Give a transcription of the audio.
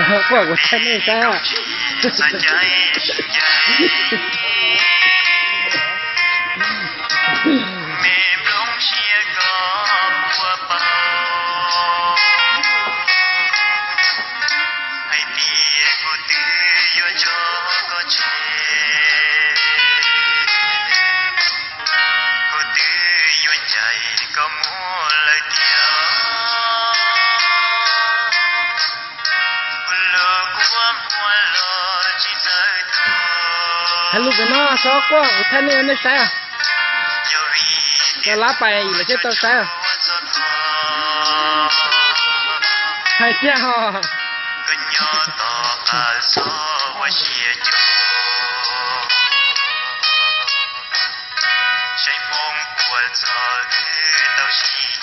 พวกท่านนี่จ้าก็มัวเลยเดียวกุลความหัวลอจิตใจตัว ฮัลโหลเป็นน้อซอกว่าท่านนี่นี่ใช่จะรับไปอีกแล้วเจ้าตัวใช่ใช่เจ้าก็ย่อต่ออาโซว่าเชียจูใช้มงปวดจอหรือเต้าชี